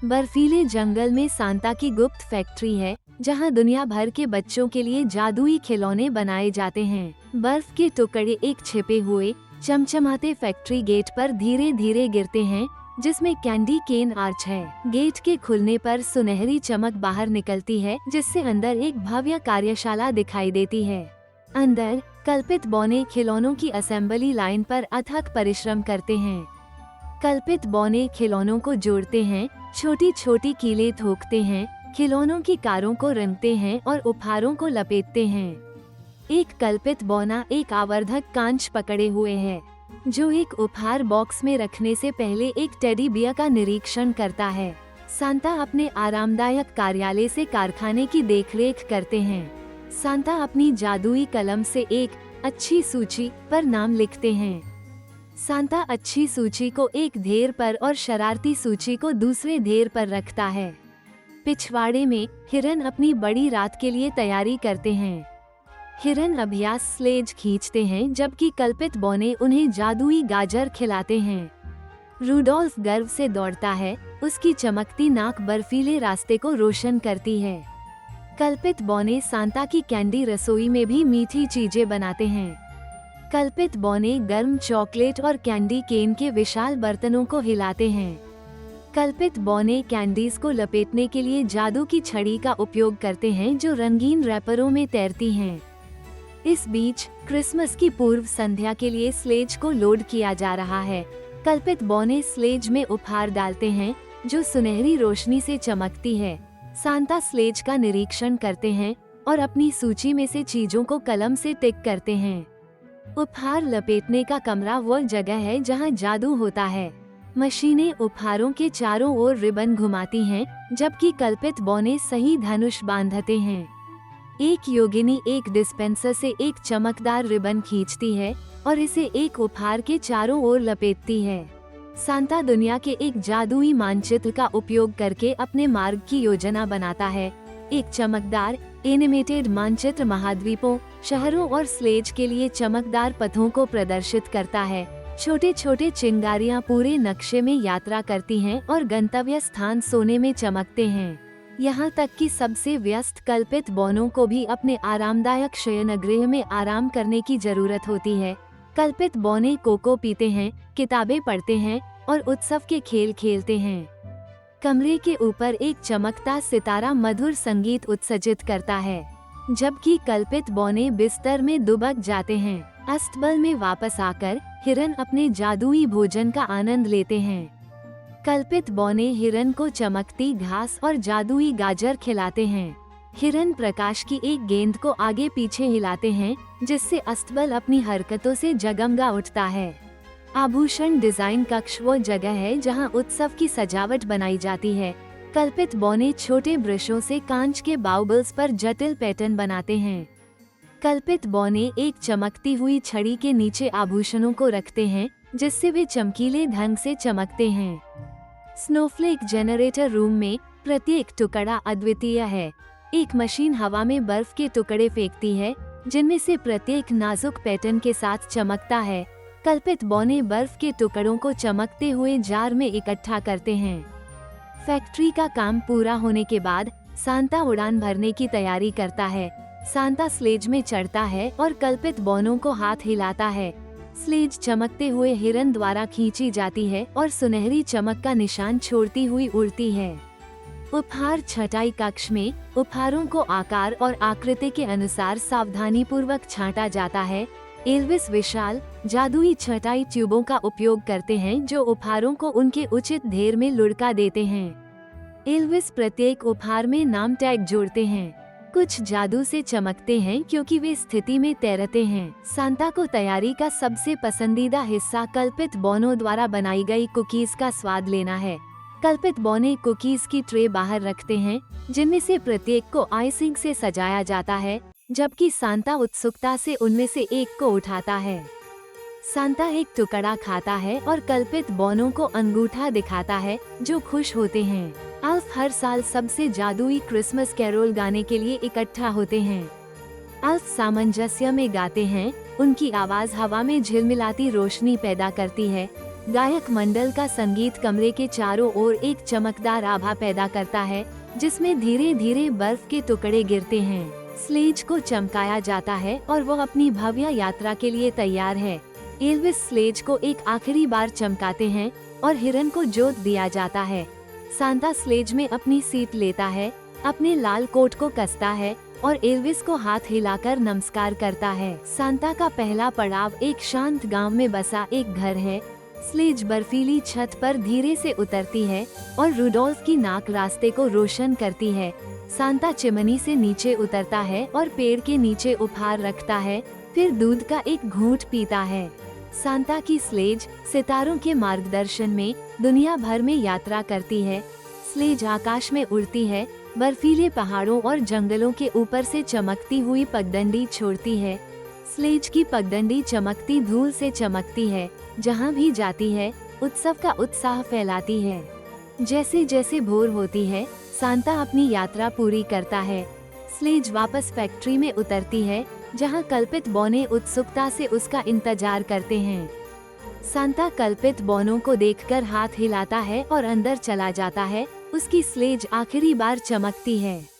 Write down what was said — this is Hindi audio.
बर्फीले जंगल में सांता की गुप्त फैक्ट्री है, जहां दुनिया भर के बच्चों के लिए जादुई खिलौने बनाए जाते हैं। बर्फ के टुकड़े एक छिपे हुए चमचमाते फैक्ट्री गेट पर धीरे धीरे गिरते हैं, जिसमें कैंडी केन आर्च है। गेट के खुलने पर सुनहरी चमक बाहर निकलती है, जिससे अंदर एक भव्य कार्यशाला दिखाई देती है। अंदर कल्पित बौने खिलौनों की असेंबली लाइन पर अथक परिश्रम करते हैं। कल्पित बौने खिलौनों को जोड़ते हैं, छोटी छोटी कीलें ठोकते हैं, खिलौनों की कारों को रंगते हैं और उपहारों को लपेटते हैं। एक कल्पित बौना एक आवर्धक कांच पकड़े हुए है, जो एक उपहार बॉक्स में रखने से पहले एक टेडी बियर का निरीक्षण करता है। सांता अपने आरामदायक कार्यालय से कारखाने की देखरेख करते हैं। सांता अपनी जादुई कलम से एक अच्छी सूची पर नाम लिखते हैं। सांता अच्छी सूची को एक ढेर पर और शरारती सूची को दूसरे ढेर पर रखता है। पिछवाड़े में हिरन अपनी बड़ी रात के लिए तैयारी करते हैं। हिरन अभ्यास स्लेज खींचते हैं, जबकि कल्पित बौने उन्हें जादुई गाजर खिलाते हैं। रूडोल्फ गर्व से दौड़ता है, उसकी चमकती नाक बर्फीले रास्ते को रोशन करती है। कल्पित बौने सांता की कैंडी रसोई में भी मीठी चीजें बनाते हैं। कल्पित बौने गर्म चॉकलेट और कैंडी केन के विशाल बर्तनों को हिलाते हैं। कल्पित बौने कैंडीज को लपेटने के लिए जादू की छड़ी का उपयोग करते हैं, जो रंगीन रैपरों में तैरती हैं। इस बीच क्रिसमस की पूर्व संध्या के लिए स्लेज को लोड किया जा रहा है। कल्पित बौने स्लेज में उपहार डालते हैं, जो सुनहरी रोशनी से चमकती है। सांता स्लेज का निरीक्षण करते हैं और अपनी सूची में से चीजों को कलम से टिक करते हैं। उपहार लपेटने का कमरा वह जगह है जहां जादू होता है। मशीनें उपहारों के चारों ओर रिबन घुमाती हैं, जबकि कल्पित बौने सही धनुष बांधते हैं। एक योगिनी एक डिस्पेंसर से एक चमकदार रिबन खींचती है और इसे एक उपहार के चारों ओर लपेटती है। सांता दुनिया के एक जादुई मानचित्र का उपयोग करके अपने मार्ग की योजना बनाता है। एक चमकदार एनिमेटेड मानचित्र महाद्वीपों, शहरों और स्लेज के लिए चमकदार पथों को प्रदर्शित करता है। छोटे छोटे चिंगारियां पूरे नक्शे में यात्रा करती हैं और गंतव्य स्थान सोने में चमकते हैं। यहाँ तक कि सबसे व्यस्त कल्पित बौनों को भी अपने आरामदायक शयनगृह में आराम करने की जरूरत होती है। कल्पित बौने कोको पीते हैं, किताबें पढ़ते हैं और उत्सव के खेल खेलते हैं। कमरे के ऊपर एक चमकता सितारा मधुर संगीत उत्सर्जित करता है, जबकि कल्पित बौने बिस्तर में दुबक जाते हैं। अस्तबल में वापस आकर हिरन अपने जादुई भोजन का आनंद लेते हैं। कल्पित बौने हिरन को चमकती घास और जादुई गाजर खिलाते हैं। हिरन प्रकाश की एक गेंद को आगे पीछे हिलाते हैं, जिससे अस्तबल अपनी हरकतों से जगमगा उठता है। आभूषण डिजाइन कक्ष वो जगह है जहां उत्सव की सजावट बनाई जाती है। कल्पित बौने छोटे ब्रशों से कांच के बाउबल्स पर जटिल पैटर्न बनाते हैं। कल्पित बौने एक चमकती हुई छड़ी के नीचे आभूषणों को रखते हैं, जिससे वे चमकीले ढंग से चमकते हैं। स्नोफ्लेक जनरेटर रूम में प्रत्येक टुकड़ा अद्वितीय है। एक मशीन हवा में बर्फ के टुकड़े फेंकती है, जिनमें से प्रत्येक नाजुक पैटर्न के साथ चमकता है। कल्पित बौने बर्फ के टुकड़ों को चमकते हुए जार में इकट्ठा करते हैं। फैक्ट्री का काम पूरा होने के बाद सांता उड़ान भरने की तैयारी करता है। सांता स्लेज में चढ़ता है और कल्पित बौनों को हाथ हिलाता है। स्लेज चमकते हुए हिरन द्वारा खींची जाती है और सुनहरी चमक का निशान छोड़ती हुई उड़ती है। उपहार छटाई कक्ष में उपहारों को आकार और आकृति के अनुसार सावधानीपूर्वक छांटा जाता है। एल्विस विशाल जादुई छटाई ट्यूबों का उपयोग करते हैं, जो उपहारों को उनके उचित ढेर में लुढ़का देते हैं। एल्विस प्रत्येक उपहार में नाम टैग जोड़ते हैं। कुछ जादू से चमकते हैं क्योंकि वे स्थिति में तैरते हैं। सांता को तैयारी का सबसे पसंदीदा हिस्सा कल्पित बौनों द्वारा बनाई गई कुकीज का स्वाद लेना है। कल्पित बौने कुकीज की ट्रे बाहर रखते हैं, जिनमें से प्रत्येक को आइसिंग से सजाया जाता है, जबकि सांता उत्सुकता से उनमें से एक को उठाता है। सांता एक टुकड़ा खाता है और कल्पित बौनों को अंगूठा दिखाता है, जो खुश होते हैं। अल्फ हर साल सबसे जादुई क्रिसमस कैरोल गाने के लिए इकट्ठा होते हैं। अल्फ सामंजस्य में गाते हैं, उनकी आवाज हवा में झिलमिलाती रोशनी पैदा करती है। गायक मंडल का संगीत कमरे के चारों ओर एक चमकदार आभा पैदा करता है, जिसमें धीरे धीरे बर्फ के टुकड़े गिरते हैं। स्लेज को चमकाया जाता है और वो अपनी भव्य यात्रा के लिए तैयार है। एल्विस स्लेज को एक आखिरी बार चमकाते हैं और हिरन को जोत दिया जाता है। सांता स्लेज में अपनी सीट लेता है, अपने लाल कोट को कसता है और एल्विस को हाथ हिलाकर नमस्कार करता है। सांता का पहला पड़ाव एक शांत गांव में बसा एक घर है। स्लेज बर्फीली छत पर धीरे से उतरती है और रुडोल्फ की नाक रास्ते को रोशन करती है। सांता चिमनी से नीचे उतरता है और पेड़ के नीचे उपहार रखता है, फिर दूध का एक घूंट पीता है। सांता की स्लेज सितारों के मार्गदर्शन में दुनिया भर में यात्रा करती है। स्लेज आकाश में उड़ती है, बर्फीले पहाड़ों और जंगलों के ऊपर से चमकती हुई पगडंडी छोड़ती है। स्लेज की पगडंडी चमकती धूल से चमकती है, जहाँ भी जाती है उत्सव का उत्साह फैलाती है। जैसे जैसे भोर होती है, सांता अपनी यात्रा पूरी करता है। स्लेज वापस फैक्ट्री में उतरती है, जहाँ कल्पित बौने उत्सुकता से उसका इंतजार करते हैं। सांता कल्पित बौनों को देखकर हाथ हिलाता है और अंदर चला जाता है। उसकी स्लेज आखिरी बार चमकती है।